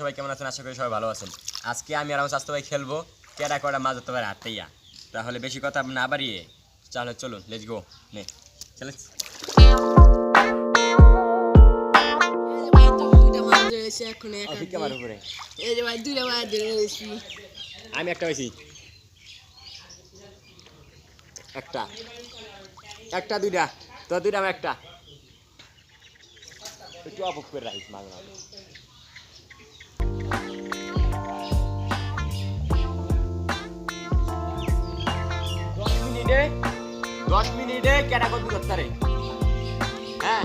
সবাই কেমন আছেন? আশা করি সবাই ভালো আছেন। আজকে আমি আর আমার স্বাস্থ্য ভাই খেলবো কেডা কয়টা মাছ ধরতে পারে হাতটাইয়া। তাহলে বেশি কথা না বাড়িয়ে তাহলে চলুন, লেটস গো। নে চলে আমি একটা পাইছি, একটা একটা দুইটা তো দুইটা আমার একটা একটু অপক করে রাখিস মাঝে মাঝে। দশ মিনিটে কেডা কত করতে রে? হ্যাঁ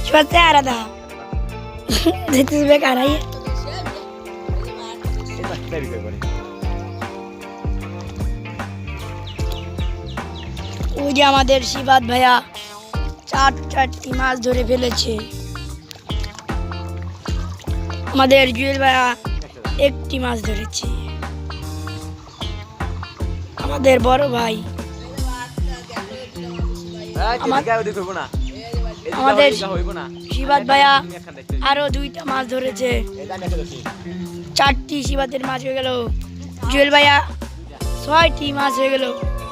Suerte arada. Dices ve caray. ওই যে আমাদের শিবাত ভাইয়া চারটি মাছ ধরে ফেলেছে। আমাদের জুয়েল ভাইয়া একটি মাছ ধরেছে। আমাদের বড় ভাই আমাদের শিবাত ভাইয়া আরো দুইটা মাছ ধরেছে। চারটি শিবাতের মাছ হয়ে গেল। জুয়েল ভাইয়া 6টি মাছ হয়ে গেল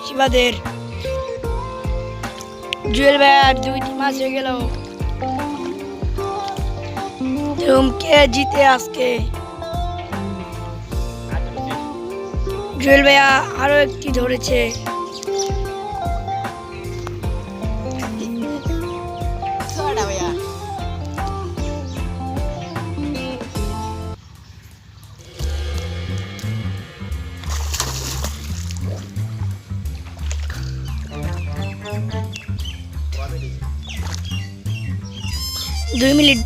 শিবাদের। জুয়েল ভাইয়ার 2টি মাছ হয়ে গেল। কে জিতে আজকে? জুয়েল ভাইয়া আরো একটি ধরেছে। দুই মিনিট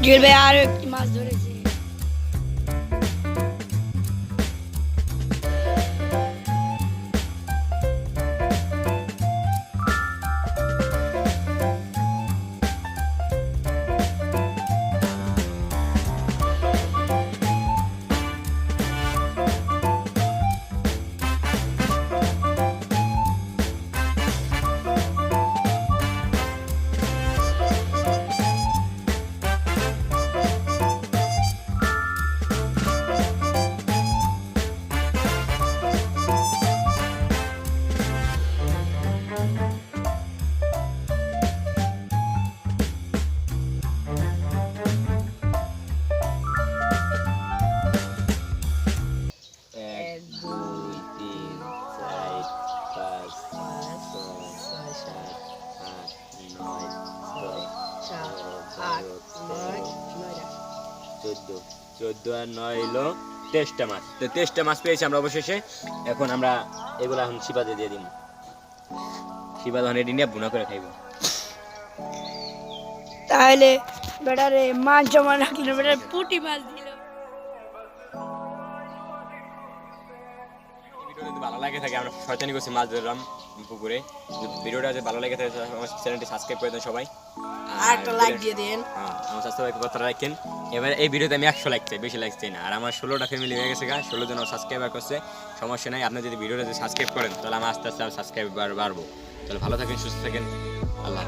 জুয়েল ভাই আরো একটি মাছ ধরেছে। চোদ্দ আর 9 হলো 23টা মাছ। তো 23টা মাছ পেয়েছি আমরা অবশেষে। এখন আমরা এগুলো এখন শিবাদে দিয়ে দিব। শিবাদ এটি নিয়ে বুনা করে খাইব। তাহলে বেটারে মাছ জমা না কিলো বেটারে পুঁটি মাছ দিল। ভিডিও যদি ভালো লাগে থাকে, আমরা শয়তানি করছি মাছ ধরলাম পুকুরে। ভিডিওটা যদি ভালো লাগে থাকে আমার চ্যানেলটি সাবস্ক্রাইব করে দেন সবাই, আর একটা লাইক দিয়ে দেন। হ্যাঁ, আমার স্বাস্থ্য ভাইকে কথা রাখেন। এবার এই ভিডিওতে আমি 100 লাইক চাই, বেশি লাইক চাই না। আর আমার 16টা ফ্যামিলি হয়ে গেছে, 16 জন সাবস্ক্রাইবার করছে। সমস্যা নাই, আপনি যদি ভিডিওটা সাবস্ক্রাইব করেন তাহলে আমার আস্তে আস্তে সাবস্ক্রাইবার বাড়বো। তাহলে ভালো থাকেন, সুস্থ থাকেন, আল্লাহ।